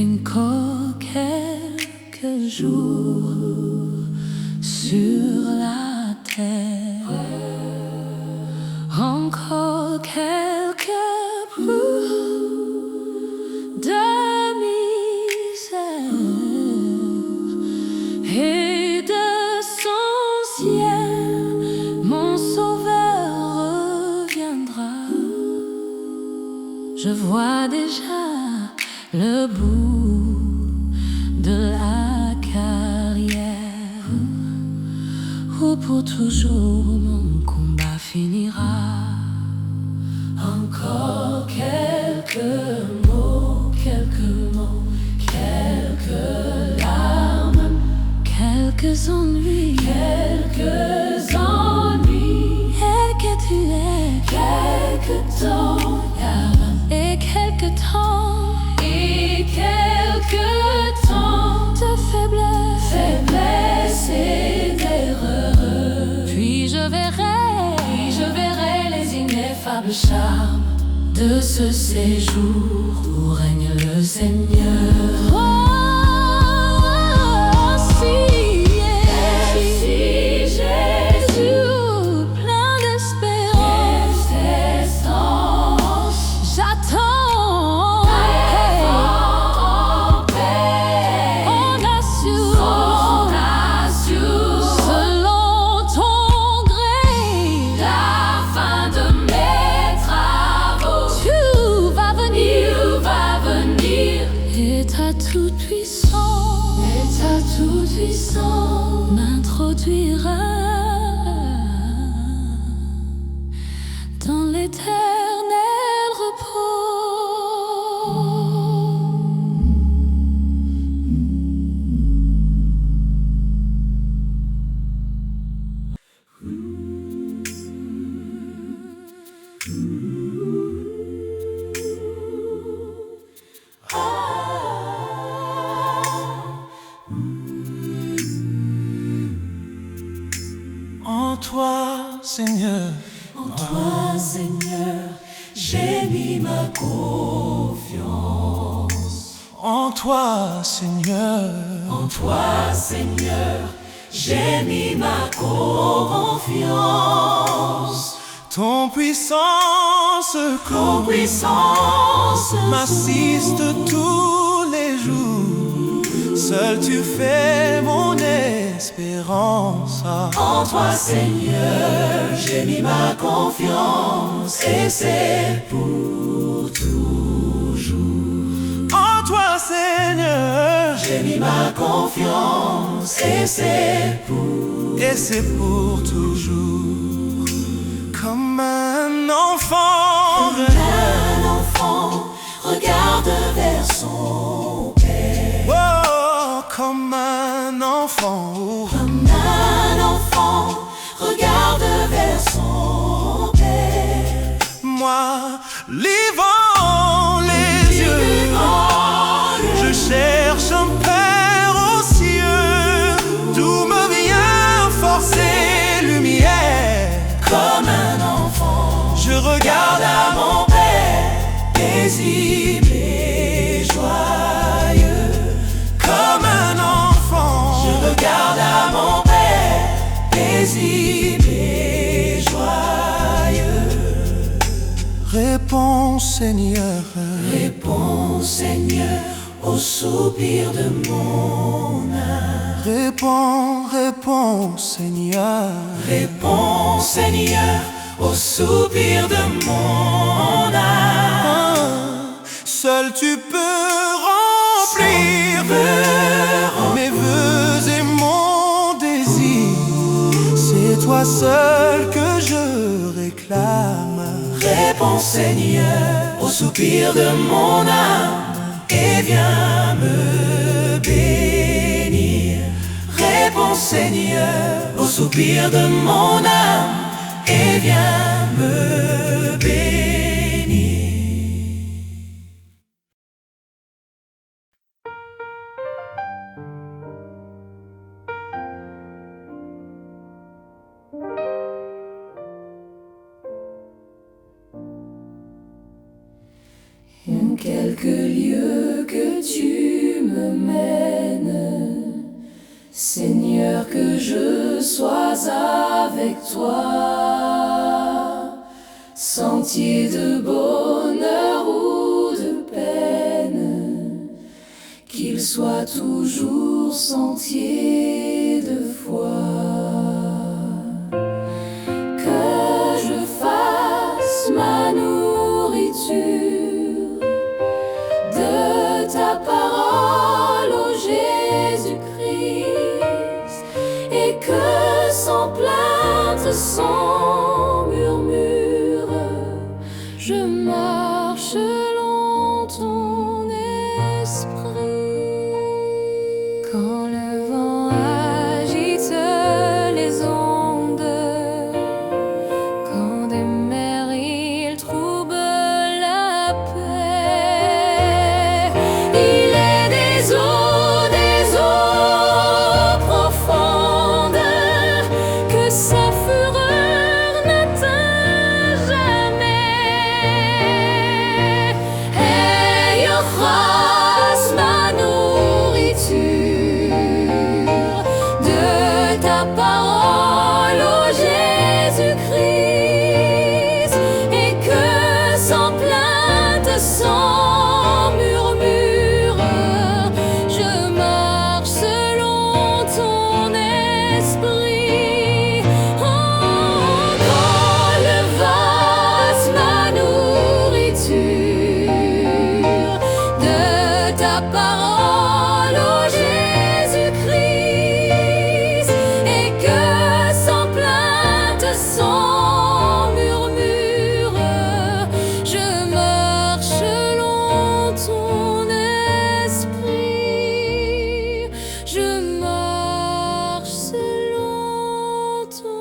Encore quelques jours sur la terre, encore quelques bouts de misère, et de son ciel mon sauveur reviendra. Je vois déjà le bout de la carrière, où pour toujours mon combat finira. Encore quelques mots, quelques larmes, quelques ennuis, et que tu es quelques temps, et quelques temps. Et quelques temps de faiblesse et d'erreur. Puis je verrai les ineffables charmes de ce séjour où règne le Seigneur. Si Jésus, plein d'espérance, j'attends. Tout-puissant m'introduira dans l'éternel repos. En toi, Seigneur, j'ai mis ma confiance. En toi, Seigneur, j'ai mis ma confiance. Ton puissance m'assiste tous les jours. Seul tu fais mon espérance. En toi, Seigneur, j'ai mis ma confiance, et c'est pour toujours. En toi, Seigneur, j'ai mis ma confiance, et c'est pour toujours. Comme un enfant, regarde vers son Père. Oh, comme un enfant, regarde vers son Père. moi, levant les yeux, je cherche un Père aux cieux, d'où me vient forcer lumière. Comme un enfant, je regarde à mon Père, paisible et joyeux. comme un enfant, je regarde à mon Père, paisible et joyeux. Réponds, Seigneur, au soupir de mon âme. réponds, Seigneur. Réponds, Seigneur, au soupir de mon âme. Seul tu peux remplir mes vœux et mon désir. C'est toi seul que je réclame. Réponds, Seigneur, au soupir de mon âme, et viens me bénir. Réponds, Seigneur, au soupir de mon âme, et viens me bénir. quelque lieu que tu me mènes, Seigneur, que je sois avec toi. Sentier de bonheur ou de peine, qu'il soit toujours sentier de foi. Que je fasse ma nourriture de ta parole, ô Jésus-Christ, et que sans plainte, sans murmure, je marche selon ton esprit. Quand le vent agite les ondes, quand des mers ils troublent la paix, il est des eaux profondes que sa fureur n'atteint jamais. Et Yochas, ma nourriture de ta parole, ô Jésus-Christ, et que sans plainte, sans murmure, je marche selon ton esprit. Oh, quand le vase, ma nourriture de ta parole, ô Jésus-Christ, et que sans plainte, sans murmure, je marche selon ton esprit. Je marche selon ton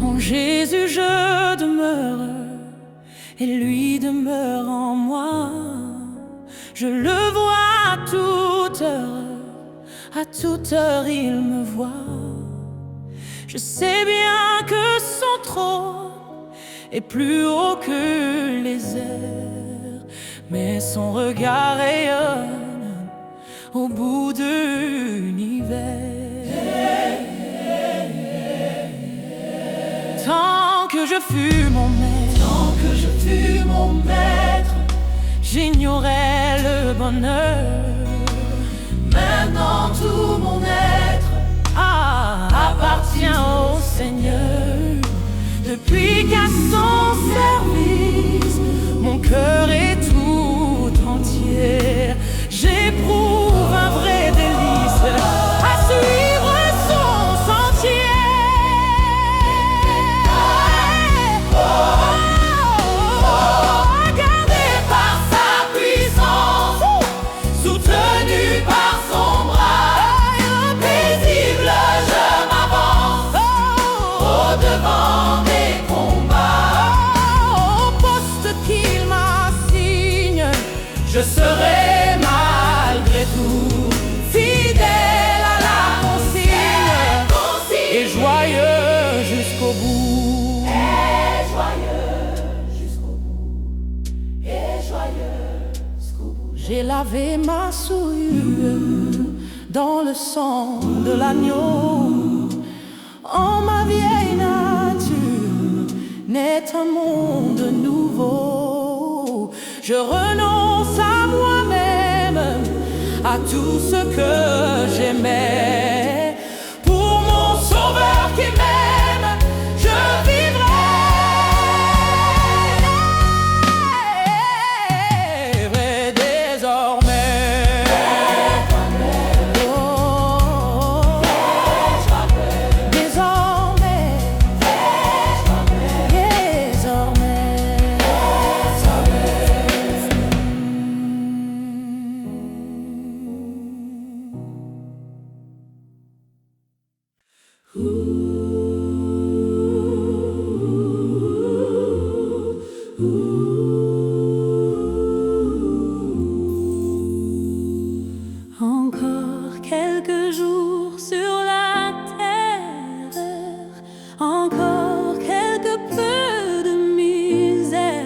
En Jésus je demeure, et lui demeure en moi. Je le vois à toute heure il me voit. Je sais bien que son trône est plus haut que les airs, mais son regard rayonne au bout de l'univers. Tant que je fus mon maître, j'ignorais le bonheur. Maintenant tout mon être appartient au Seigneur. Depuis qu'à son service mon cœur est tout entier, j'éprouve un vrai délice à suivre son sentier. Gardé par sa puissance, soutenu par son bras, paisible je m'avance au-devant des combats. Au poste qu'il m'assigne, je serai malgré tout fidèle à la consigne, et joyeux jusqu'au bout. J'ai lavé ma souillure dans le sang de l'agneau. En ma vieille nature naît un monde nouveau. Je renonce à moi-même, à tout ce que j'aimais. Pour mon sauveur qui m'aime, je vivrai. quelques jours sur la terre, encore quelque peu de misère,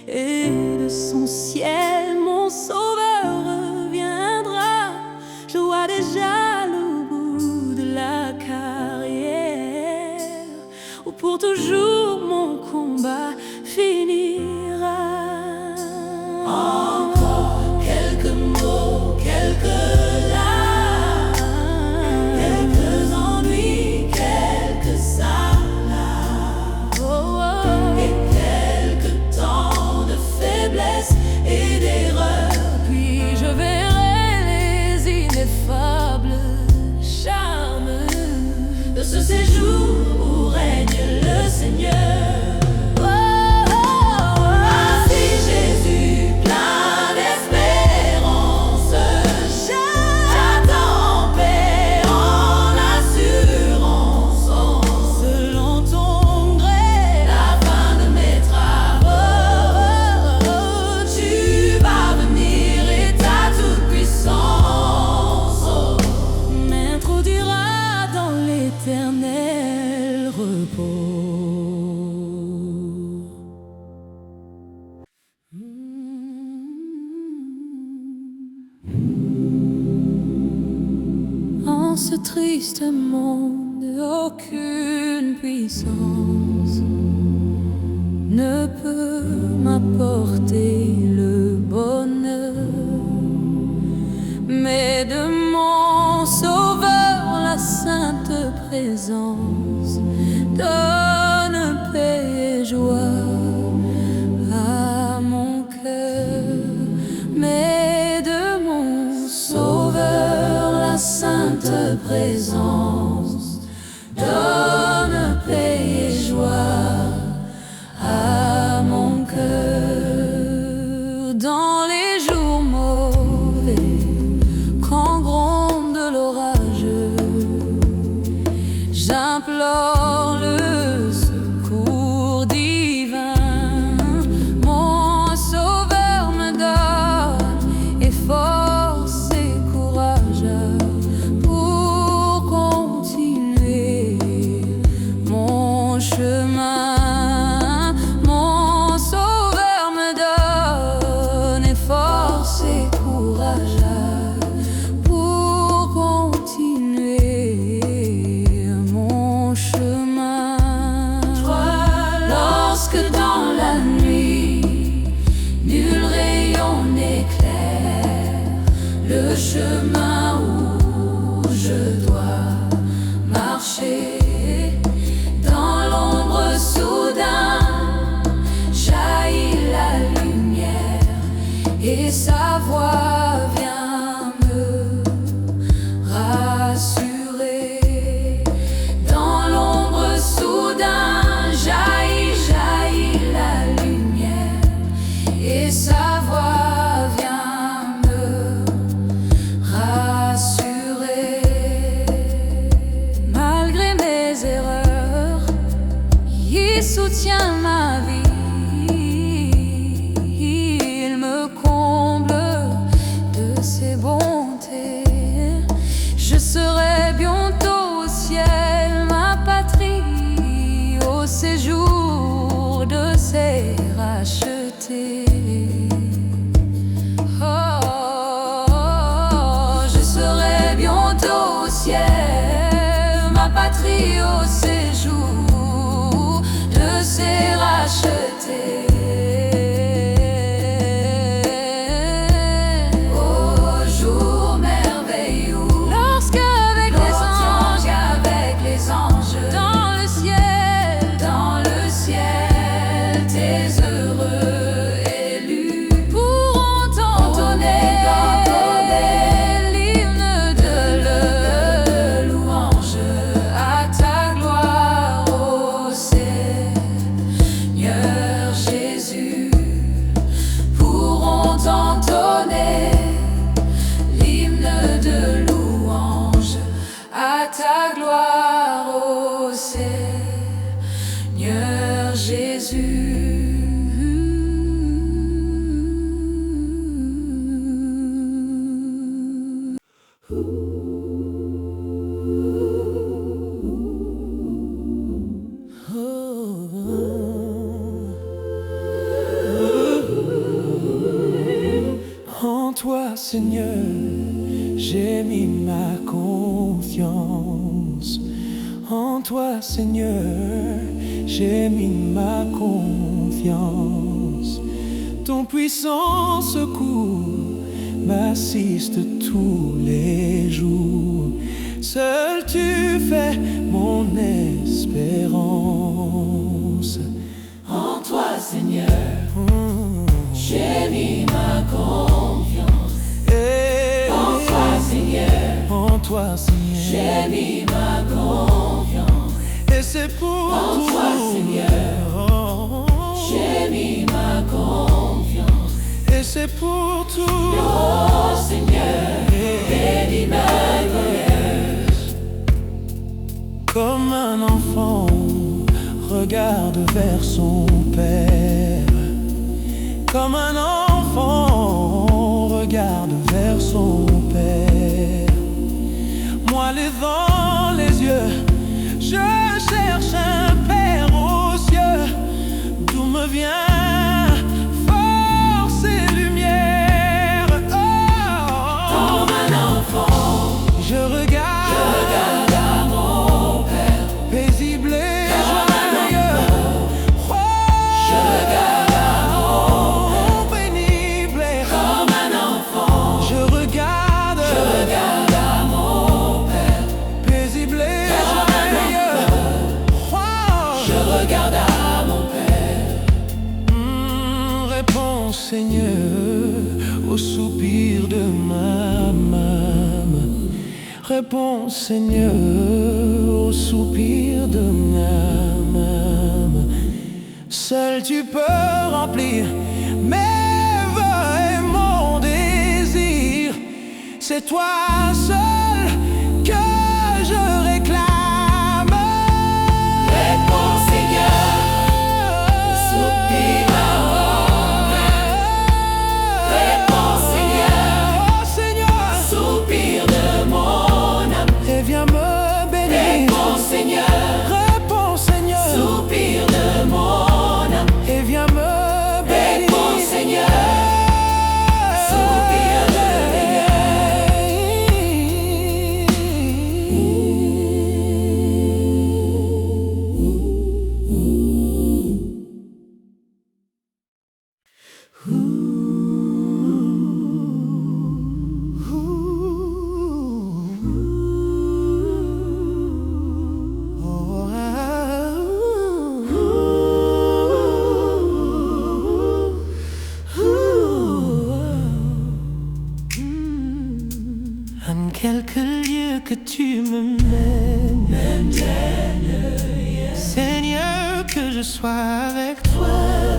et de son ciel mon sauveur reviendra. Je vois déjà le bout de la carrière, où pour toujours mon combat finira. Encore quelques mots, quelques larmes, quelques ennuis, quelques salades, et quelques temps de faiblesse et d'erreur. Puis je verrai les ineffables charmes De ce séjour où règne le Seigneur. Ainsi Jésus, plein d'espérance, j'attends en paix, en assurance, selon ton gré. la fin de mes travaux. Tu vas venir et ta toute puissance M'introduira dans l'éternel repos. En ce triste monde, aucune puissance ne peut m'apporter le bonheur, mais de mon Sauveur la sainte présence donne paix et joie à mon cœur. Mais de mon Sauveur la sainte présence donne paix et joie à mon cœur. Dans les jours mauvais, quand gronde l'orage, j'implore le secours divin. Mon Sauveur me donne et force et courage pour continuer mon chemin. Mon Sauveur me donne et force et courage pour continuer mon chemin. Lorsque dans la nuit nul rayon n'éclaire le chemin où je dois marcher, dans l'ombre soudain jaillit la lumière et sa voix vient me rassurer. Dans l'ombre soudain jaillit la lumière et sa voix vient me rassurer. Malgré mes erreurs, il soutient ma vie. Il me comble de ses bontés. Je serai bientôt au ciel, ma patrie, au séjour de ses rachetés. Oh, je serai bientôt au ciel, ma patrie, au séjour de ses rachetés. Au jour merveilleux, lorsque avec les anges, dans le ciel, tes heureux élus pourront entonner l'hymne de louange à ta gloire, ô Seigneur Jésus. Pourront entonner l'hymne de louange à ta gloire, ô Seigneur Jésus. En toi, Seigneur, j'ai mis ma confiance. En toi, Seigneur, j'ai mis ma confiance. Ton puissant secours m'assiste tous les jours. Seul tu fais mon espérance. En toi, Seigneur, j'ai mis ma confiance. En toi, Seigneur, En toi, Seigneur, j'ai mis ma confiance. et c'est pour En tout. toi, Seigneur, j'ai mis ma confiance. Et c'est pour tout. Oh Seigneur, bénis ma glorieuse. Comme un enfant regarde vers son père. Comme un enfant regarde vers son père. Moi les dans les yeux, je cherche un père aux cieux. D'où me vient force et lumière. Comme un enfant, Je regarde à mon Père. paisible et joyeux. Je regarde à Pénible et comme un enfant. je regarde Regarde à mon Père. paisible et joyeux. Je regarde à mon Père. Réponds, Seigneur, au soupir de ma maman. Réponds, Seigneur, au soupir de ma maman. Seul tu peux remplir mes vœux et mon désir. C'est toi seul que je réclame. Réponds Seigneur, soupir à mon Père. Réponds Seigneur, Oh Seigneur, soupir de mon âme. et viens me bénir. Réponds Seigneur, Réponds, Seigneur, soupir de mon âme. et viens me bénir. Réponds Seigneur, soupir de En quelque lieu que tu me mènes, Seigneur, que je sois avec toi,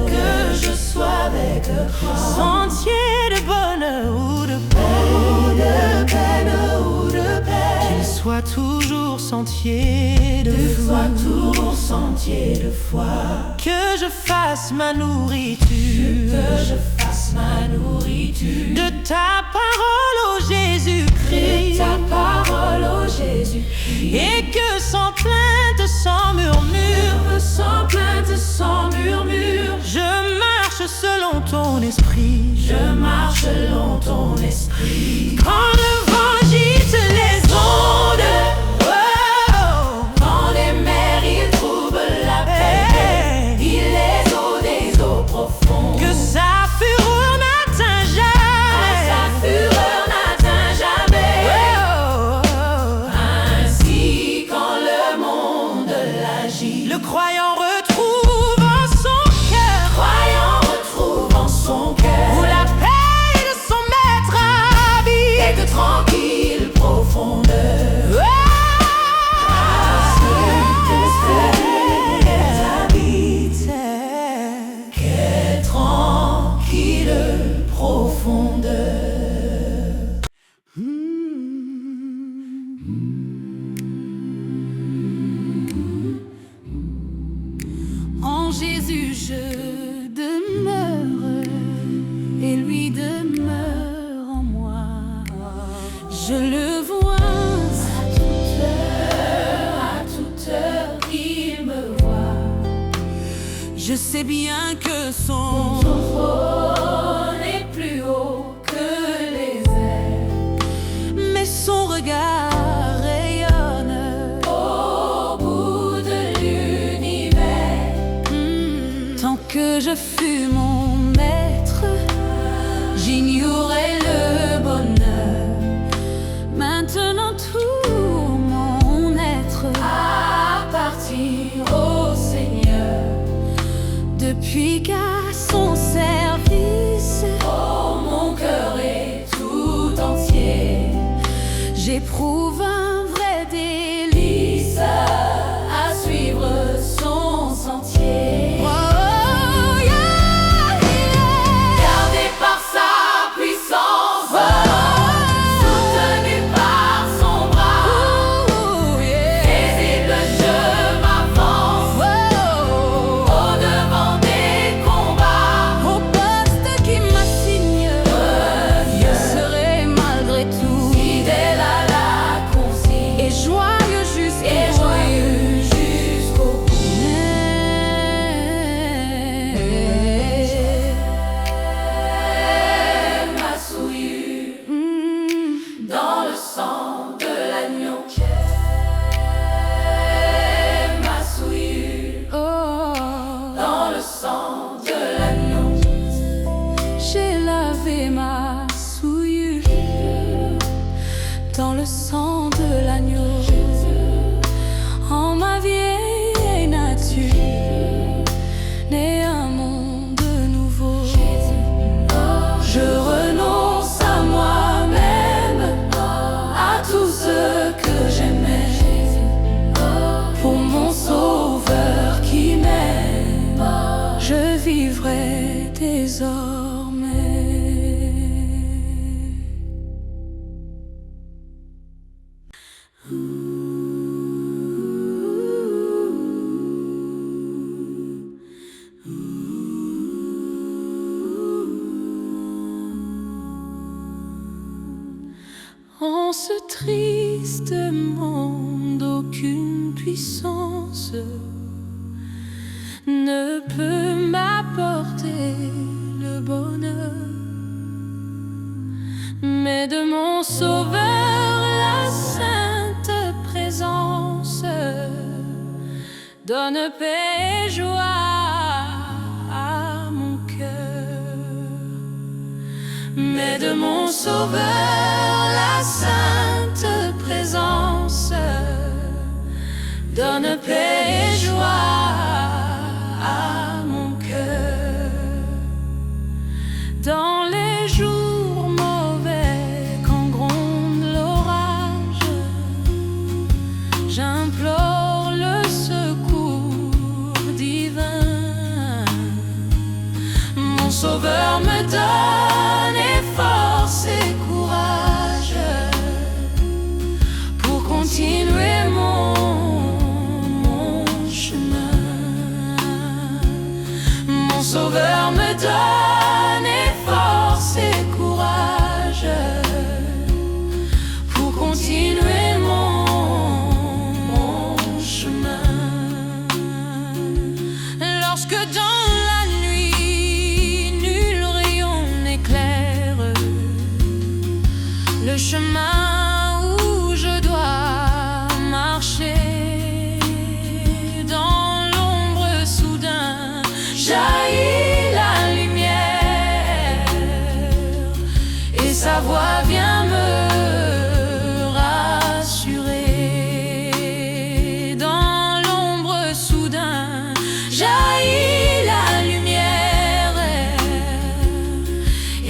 que je sois avec toi. sentier de bonheur ou de peine, De peine ou de paix, qu'il soit toujours sentier de que foi, soit toujours sentier de foi. que je fasse ma nourriture Que je fasse ma nourriture de ta parole, ô Jésus-Christ, ta parole, ô Jésus. et que sans plainte, sans murmure, Sans plainte, sans murmure, je marche selon ton esprit. je marche selon ton esprit. Quand le vent agite les ondes, oh, Quand les mers ils troublent la paix, il les eaux des eaux profondes. que sa fureur n'atteint jamais. Sa fureur n'atteint jamais. Oh, Ainsi quand le monde l'agit, le croyant retrouve en son cœur croyant retrouve en son cœur où la paix de son maître habite. et de tranquille profondeur. Oh, Quelle tranquille profondeur. En Jésus je demeure et lui demeure en moi. je le vois. À toute heure, il me voit. Je sais bien que son trône est plus haut que les airs, mais son regard rayonne au bout de l'univers. Tant que je fus mon maître, j'ignorais le bonheur. Maintenant tout mon être appartient au Seigneur. Depuis qu'à son service, Oh, mon cœur est tout entier. j'éprouve un vrai délice À suivre son sentier. Oh, yeah, yeah. Gardé par sa puissance, soutenu par son bras, Ooh, yeah. paisible, je m'avance Oh, au devant des combats. au poste qui m'assigne, je serai malgré tout Fidèle à la consigne et joyeux et joyeux jusqu'au bout. Ma souillure dans le sang de l'agneau. Ma souillure Oh, dans le sang de l'agneau. j'ai lavé ma souillure dans le sang de l'agneau. En ma vieille nature, né un monde nouveau. Je renonce à moi-même, à tout ce que j'aimais, pour mon sauveur qui m'aime. Je vivrai désormais. En ce triste monde, aucune puissance ne peut m'apporter le bonheur, mais de mon Sauveur la sainte présence donne paix et joie à mon cœur. Mais de mon Sauveur la sainte présence donne paix et joie à mon cœur. Dans les jours mauvais, quand gronde l'orage, j'implore le secours divin. Mon Sauveur me donne force et courage pour continuer mon chemin. Mon Sauveur me donne force et courage pour continuer mon chemin. Lorsque dans la nuit nul rayon n'éclaire le chemin où je dois marcher, dans l'ombre soudain jaillit la lumière et sa voix vient me rassurer. Dans l'ombre soudain jaillit la lumière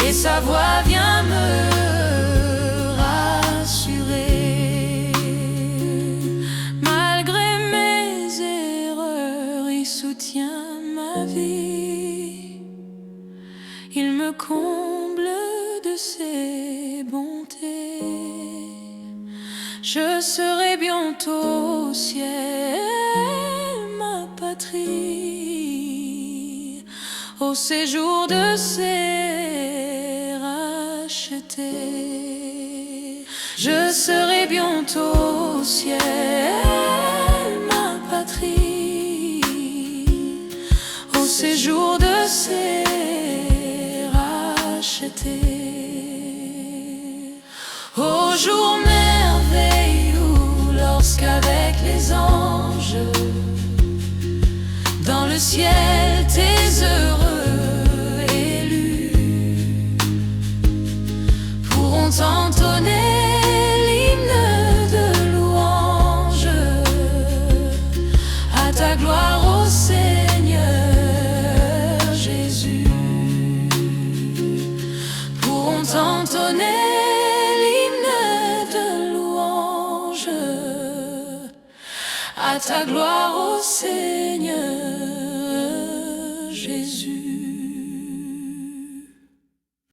et sa voix vient me rassurer. Malgré mes erreurs, il soutient ma vie. Il me comble de ses bontés. Je serai bientôt au ciel, ma patrie, au séjour de ses rachetés. Je Je serai bientôt au ciel, ma patrie, au séjour de ces rachetés. Au jour merveilleux, lorsqu'avec les anges, dans le ciel tes heureux élus pourront entonner l'hymne de louange à ta gloire, ô Seigneur Jésus. Pourront entonner l'hymne de louange à ta gloire, ô Seigneur.